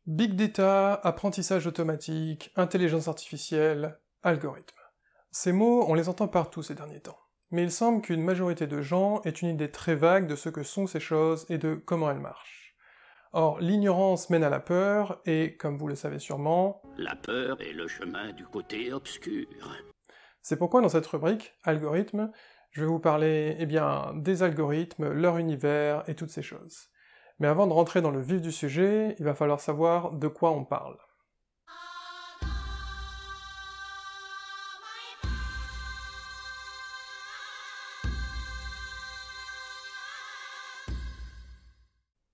Big data, apprentissage automatique, intelligence artificielle, algorithme. Ces mots, on les entend partout ces derniers temps. Mais il semble qu'une majorité de gens aient une idée très vague de ce que sont ces choses et de comment elles marchent. Or, l'ignorance mène à la peur, et, comme vous le savez sûrement, La peur est le chemin du côté obscur. c'est pourquoi dans cette rubrique, algorithme, je vais vous parler, des algorithmes, leur univers et toutes ces choses. Mais avant de rentrer dans le vif du sujet, il va falloir savoir de quoi on parle.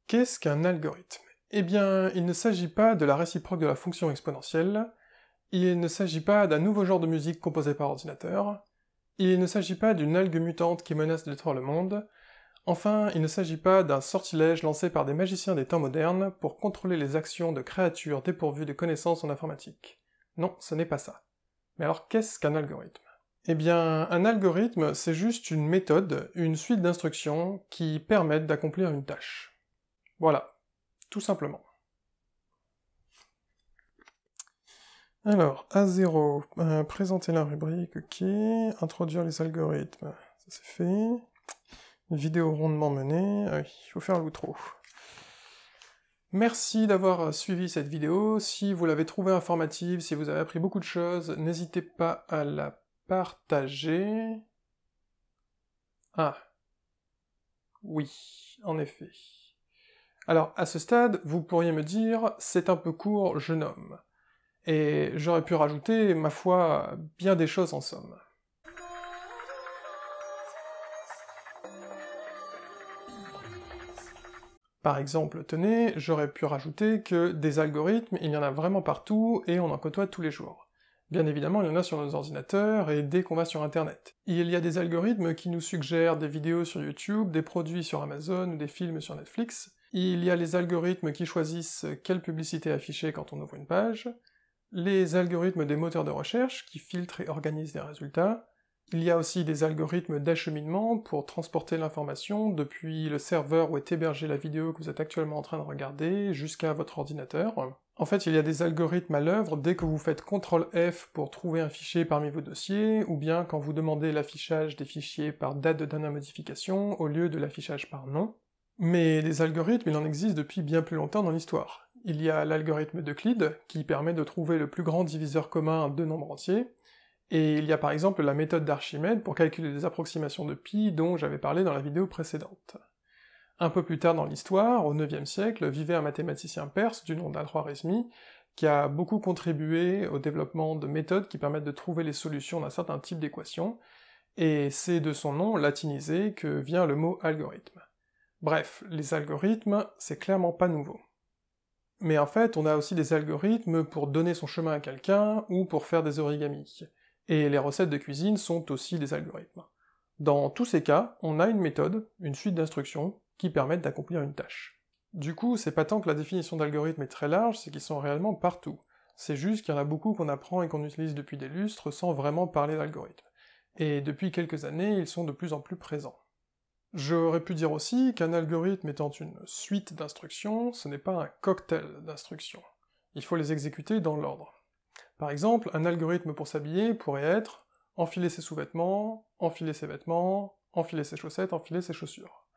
Qu'est-ce qu'un algorithme? Eh bien, il ne s'agit pas de la réciproque de la fonction exponentielle, il ne s'agit pas d'un nouveau genre de musique composé par ordinateur, il ne s'agit pas d'une algue mutante qui menace de détruire le monde, enfin, il ne s'agit pas d'un sortilège lancé par des magiciens des temps modernes pour contrôler les actions de créatures dépourvues de connaissances en informatique. Non, ce n'est pas ça. Mais alors qu'est-ce qu'un algorithme? Eh bien, un algorithme, c'est juste une méthode, une suite d'instructions qui permettent d'accomplir une tâche. Voilà, tout simplement. Alors, A0, présenter la rubrique, ok, introduire les algorithmes, ça c'est fait. Vidéo rondement menée, ah oui, il faut faire l'outro. Merci d'avoir suivi cette vidéo, si vous l'avez trouvée informative, si vous avez appris beaucoup de choses, n'hésitez pas à la partager. Ah. Oui, en effet. Alors, à ce stade, vous pourriez me dire, c'est un peu court, jeune homme. Et j'aurais pu rajouter, ma foi, bien des choses en somme. Par exemple, tenez, j'aurais pu rajouter que des algorithmes, il y en a vraiment partout, et on en côtoie tous les jours. Bien évidemment, il y en a sur nos ordinateurs, et dès qu'on va sur internet. Il y a des algorithmes qui nous suggèrent des vidéos sur YouTube, des produits sur Amazon, ou des films sur Netflix. Il y a les algorithmes qui choisissent quelle publicité afficher quand on ouvre une page, les algorithmes des moteurs de recherche qui filtrent et organisent les résultats, il y a aussi des algorithmes d'acheminement pour transporter l'information depuis le serveur où est hébergée la vidéo que vous êtes actuellement en train de regarder jusqu'à votre ordinateur. En fait, il y a des algorithmes à l'œuvre dès que vous faites CTRL F pour trouver un fichier parmi vos dossiers, ou bien quand vous demandez l'affichage des fichiers par date de dernière modification au lieu de l'affichage par nom. Mais des algorithmes, il en existe depuis bien plus longtemps dans l'histoire. Il y a l'algorithme d'Euclide, qui permet de trouver le plus grand diviseur commun à deux nombres entiers, et il y a par exemple la méthode d'Archimède pour calculer des approximations de pi dont j'avais parlé dans la vidéo précédente. Un peu plus tard dans l'histoire, au IXe siècle, vivait un mathématicien perse du nom d'Al-Khwarizmi, qui a beaucoup contribué au développement de méthodes qui permettent de trouver les solutions d'un certain type d'équation, et c'est de son nom latinisé que vient le mot algorithme. Bref, les algorithmes, c'est clairement pas nouveau. Mais en fait, on a aussi des algorithmes pour donner son chemin à quelqu'un, ou pour faire des origamis. Et les recettes de cuisine sont aussi des algorithmes. Dans tous ces cas, on a une méthode, une suite d'instructions, qui permettent d'accomplir une tâche. Du coup, c'est pas tant que la définition d'algorithme est très large, c'est qu'ils sont réellement partout. C'est juste qu'il y en a beaucoup qu'on apprend et qu'on utilise depuis des lustres sans vraiment parler d'algorithme. Et depuis quelques années, ils sont de plus en plus présents. J'aurais pu dire aussi qu'un algorithme étant une suite d'instructions, ce n'est pas un cocktail d'instructions. Il faut les exécuter dans l'ordre. Par exemple, un algorithme pour s'habiller pourrait être enfiler ses sous-vêtements, enfiler ses vêtements, enfiler ses chaussettes, enfiler ses chaussures.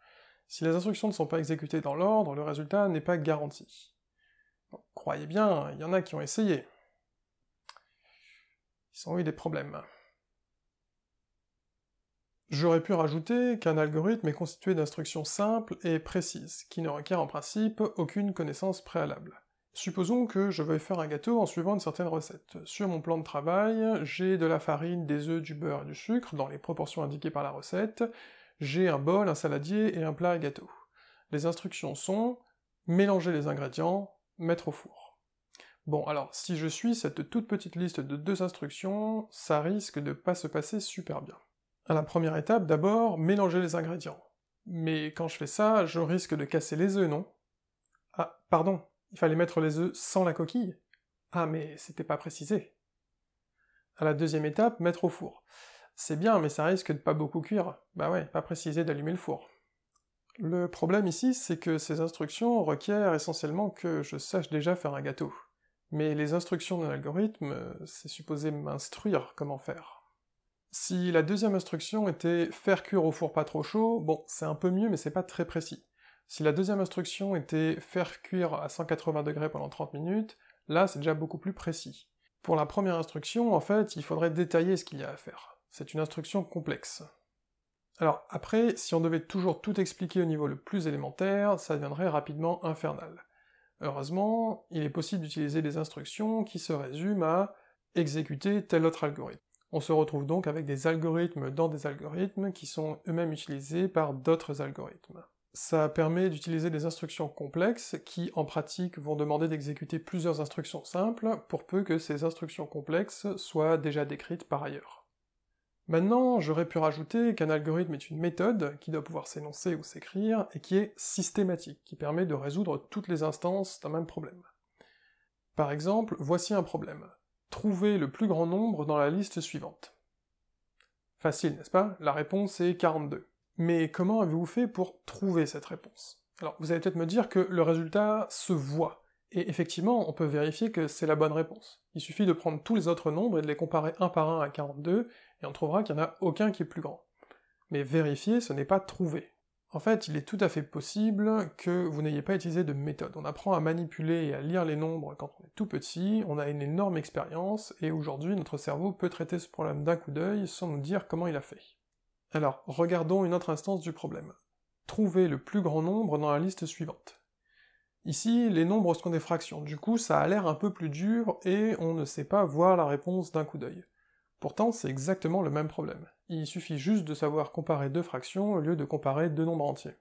Si les instructions ne sont pas exécutées dans l'ordre, le résultat n'est pas garanti. Donc, croyez bien, il y en a qui ont essayé. Ils ont eu des problèmes. J'aurais pu rajouter qu'un algorithme est constitué d'instructions simples et précises, qui ne requièrent en principe aucune connaissance préalable. Supposons que je veuille faire un gâteau en suivant une certaine recette. Sur mon plan de travail, j'ai de la farine, des œufs, du beurre et du sucre, dans les proportions indiquées par la recette, j'ai un bol, un saladier et un plat à gâteau. Les instructions sont mélanger les ingrédients, mettre au four. Bon, alors, si je suis cette toute petite liste de 2 instructions, ça risque de pas se passer super bien. À la première étape, d'abord, mélanger les ingrédients. Mais quand je fais ça, je risque de casser les œufs, non? Ah, pardon, il fallait mettre les œufs sans la coquille? Ah, mais c'était pas précisé. À la deuxième étape, mettre au four. C'est bien, mais ça risque de pas beaucoup cuire. Bah ouais, pas précisé d'allumer le four. Le problème ici, c'est que ces instructions requièrent essentiellement que je sache déjà faire un gâteau. Mais les instructions d'un algorithme, c'est supposé m'instruire comment faire. Si la deuxième instruction était faire cuire au four pas trop chaud, bon, c'est un peu mieux, mais c'est pas très précis. Si la deuxième instruction était faire cuire à 180 degrés pendant 30 minutes, là c'est déjà beaucoup plus précis. Pour la première instruction, en fait, il faudrait détailler ce qu'il y a à faire. C'est une instruction complexe. Alors après, si on devait toujours tout expliquer au niveau le plus élémentaire, ça deviendrait rapidement infernal. Heureusement, il est possible d'utiliser des instructions qui se résument à exécuter tel autre algorithme. On se retrouve donc avec des algorithmes dans des algorithmes qui sont eux-mêmes utilisés par d'autres algorithmes. Ça permet d'utiliser des instructions complexes qui, en pratique, vont demander d'exécuter plusieurs instructions simples, pour peu que ces instructions complexes soient déjà décrites par ailleurs. Maintenant, j'aurais pu rajouter qu'un algorithme est une méthode qui doit pouvoir s'énoncer ou s'écrire, et qui est systématique, qui permet de résoudre toutes les instances d'un même problème. Par exemple, voici un problème. Trouver le plus grand nombre dans la liste suivante. Facile, n'est-ce pas? La réponse est 42. Mais comment avez-vous fait pour trouver cette réponse? Alors, vous allez peut-être me dire que le résultat se voit, et effectivement, on peut vérifier que c'est la bonne réponse. Il suffit de prendre tous les autres nombres et de les comparer un par un à 42, et on trouvera qu'il n'y en a aucun qui est plus grand. Mais vérifier, ce n'est pas trouver. En fait, il est tout à fait possible que vous n'ayez pas utilisé de méthode. On apprend à manipuler et à lire les nombres quand on est tout petit, on a une énorme expérience, et aujourd'hui notre cerveau peut traiter ce problème d'un coup d'œil sans nous dire comment il a fait. Alors, regardons une autre instance du problème. Trouver le plus grand nombre dans la liste suivante. Ici, les nombres sont des fractions, du coup ça a l'air un peu plus dur, et on ne sait pas voir la réponse d'un coup d'œil. Pourtant, c'est exactement le même problème. Il suffit juste de savoir comparer deux fractions au lieu de comparer deux nombres entiers.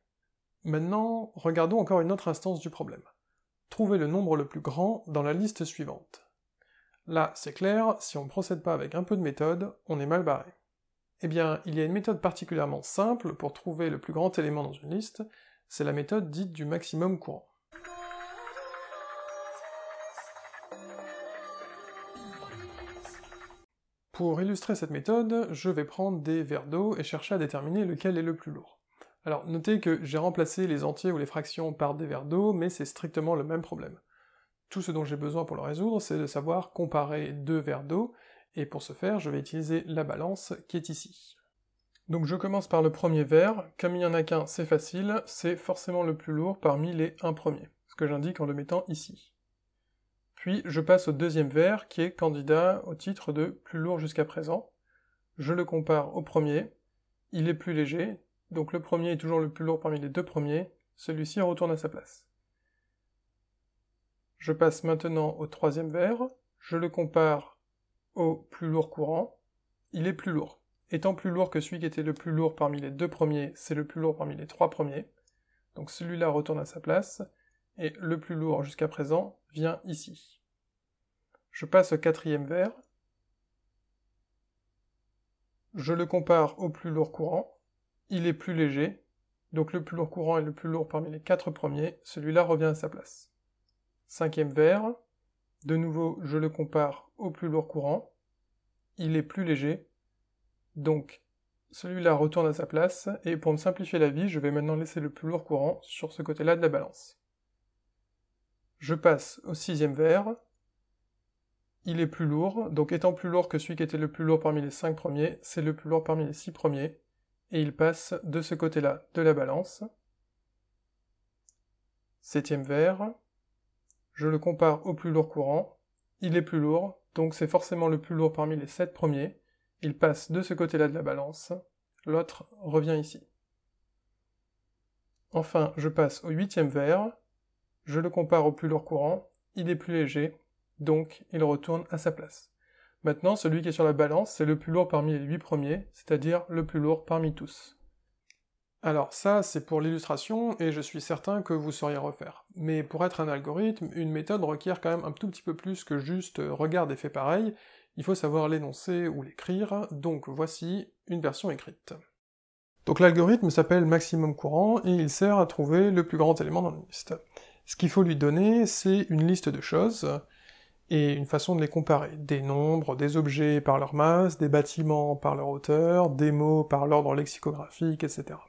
Maintenant, regardons encore une autre instance du problème. Trouver le nombre le plus grand dans la liste suivante. Là, c'est clair, si on ne procède pas avec un peu de méthode, on est mal barré. Eh bien, il y a une méthode particulièrement simple pour trouver le plus grand élément dans une liste, c'est la méthode dite du maximum courant. Pour illustrer cette méthode, je vais prendre des verres d'eau et chercher à déterminer lequel est le plus lourd. Alors notez que j'ai remplacé les entiers ou les fractions par des verres d'eau, mais c'est strictement le même problème. Tout ce dont j'ai besoin pour le résoudre, c'est de savoir comparer deux verres d'eau, et pour ce faire, je vais utiliser la balance qui est ici. Donc je commence par le premier verre, comme il n'y en a qu'un, c'est facile, c'est forcément le plus lourd parmi les 1 premiers, ce que j'indique en le mettant ici. Puis je passe au deuxième verre, qui est candidat au titre de plus lourd jusqu'à présent. Je le compare au premier, il est plus léger, donc le premier est toujours le plus lourd parmi les deux premiers, celui-ci retourne à sa place. Je passe maintenant au troisième verre, je le compare au plus lourd courant, il est plus lourd. Étant plus lourd que celui qui était le plus lourd parmi les deux premiers, c'est le plus lourd parmi les trois premiers, donc celui-là retourne à sa place, et le plus lourd jusqu'à présent vient ici. Je passe au quatrième verre, je le compare au plus lourd courant, il est plus léger, donc le plus lourd courant est le plus lourd parmi les quatre premiers, celui-là revient à sa place. Cinquième verre, de nouveau je le compare au plus lourd courant, il est plus léger, donc celui-là retourne à sa place, et pour me simplifier la vie, je vais maintenant laisser le plus lourd courant sur ce côté-là de la balance. Je passe au sixième verre, il est plus lourd, donc étant plus lourd que celui qui était le plus lourd parmi les 5 premiers, c'est le plus lourd parmi les 6 premiers, et il passe de ce côté-là de la balance. Septième verre, je le compare au plus lourd courant, il est plus lourd, donc c'est forcément le plus lourd parmi les 7 premiers, il passe de ce côté-là de la balance, l'autre revient ici. Enfin, je passe au huitième verre, je le compare au plus lourd courant, il est plus léger, donc il retourne à sa place. Maintenant, celui qui est sur la balance, c'est le plus lourd parmi les 8 premiers, c'est-à-dire le plus lourd parmi tous. Alors ça, c'est pour l'illustration, et je suis certain que vous sauriez refaire. Mais pour être un algorithme, une méthode requiert quand même un tout petit peu plus que juste regarde et fais pareil, il faut savoir l'énoncer ou l'écrire, donc voici une version écrite. Donc l'algorithme s'appelle maximum courant, et il sert à trouver le plus grand élément dans une liste. Ce qu'il faut lui donner, c'est une liste de choses, et une façon de les comparer. Des nombres, des objets par leur masse, des bâtiments par leur hauteur, des mots par l'ordre lexicographique, etc.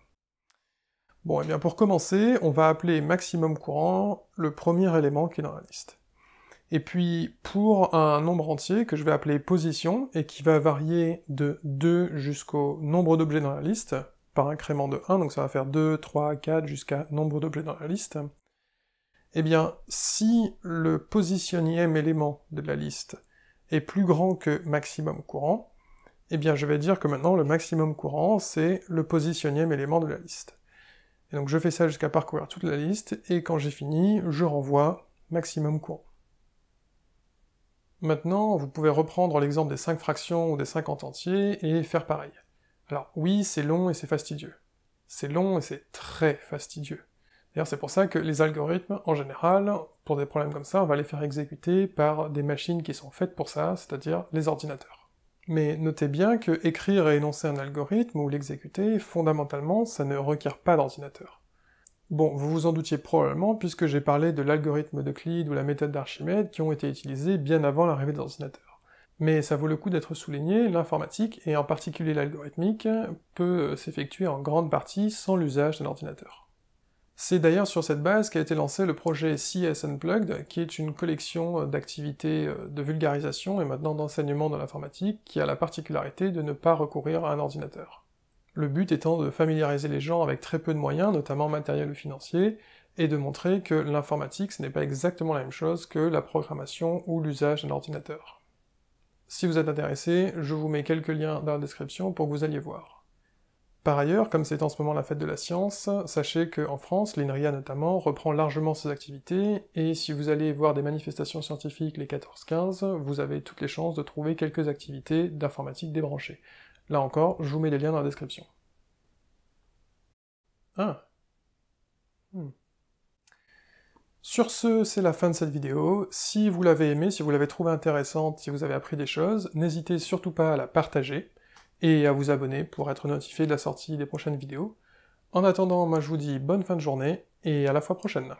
Bon, et bien pour commencer, on va appeler maximum courant le premier élément qui est dans la liste. Et puis, pour un nombre entier que je vais appeler position, et qui va varier de 2 jusqu'au nombre d'objets dans la liste, par incrément de 1, donc ça va faire 2, 3, 4, jusqu'à nombre d'objets dans la liste, eh bien, si le positionnième élément de la liste est plus grand que maximum courant, eh bien je vais dire que maintenant le maximum courant, c'est le positionnième élément de la liste. Et donc je fais ça jusqu'à parcourir toute la liste, et quand j'ai fini, je renvoie maximum courant. Maintenant, vous pouvez reprendre l'exemple des 5 fractions ou des 50 entiers et faire pareil. Alors oui, c'est long et c'est fastidieux. C'est long et c'est très fastidieux. D'ailleurs, c'est pour ça que les algorithmes, en général, pour des problèmes comme ça, on va les faire exécuter par des machines qui sont faites pour ça, c'est-à-dire les ordinateurs. Mais notez bien que écrire et énoncer un algorithme ou l'exécuter, fondamentalement, ça ne requiert pas d'ordinateur. Bon, vous vous en doutiez probablement, puisque j'ai parlé de l'algorithme d'Euclide ou la méthode d'Archimède qui ont été utilisés bien avant l'arrivée des ordinateurs. Mais ça vaut le coup d'être souligné, l'informatique, et en particulier l'algorithmique, peut s'effectuer en grande partie sans l'usage d'un ordinateur. C'est d'ailleurs sur cette base qu'a été lancé le projet CS Unplugged, qui est une collection d'activités de vulgarisation et maintenant d'enseignement dans l'informatique, qui a la particularité de ne pas recourir à un ordinateur. Le but étant de familiariser les gens avec très peu de moyens, notamment matériels ou financiers, et de montrer que l'informatique ce n'est pas exactement la même chose que la programmation ou l'usage d'un ordinateur. Si vous êtes intéressé, je vous mets quelques liens dans la description pour que vous alliez voir. Par ailleurs, comme c'est en ce moment la fête de la science, sachez qu'en France, l'INRIA notamment, reprend largement ses activités, et si vous allez voir des manifestations scientifiques les 14-15, vous avez toutes les chances de trouver quelques activités d'informatique débranchées. Là encore, je vous mets les liens dans la description. Ah. Sur ce, c'est la fin de cette vidéo. Si vous l'avez aimée, si vous l'avez trouvée intéressante, si vous avez appris des choses, n'hésitez surtout pas à la partager, et à vous abonner pour être notifié de la sortie des prochaines vidéos. En attendant, moi je vous dis bonne fin de journée, et à la fois prochaine.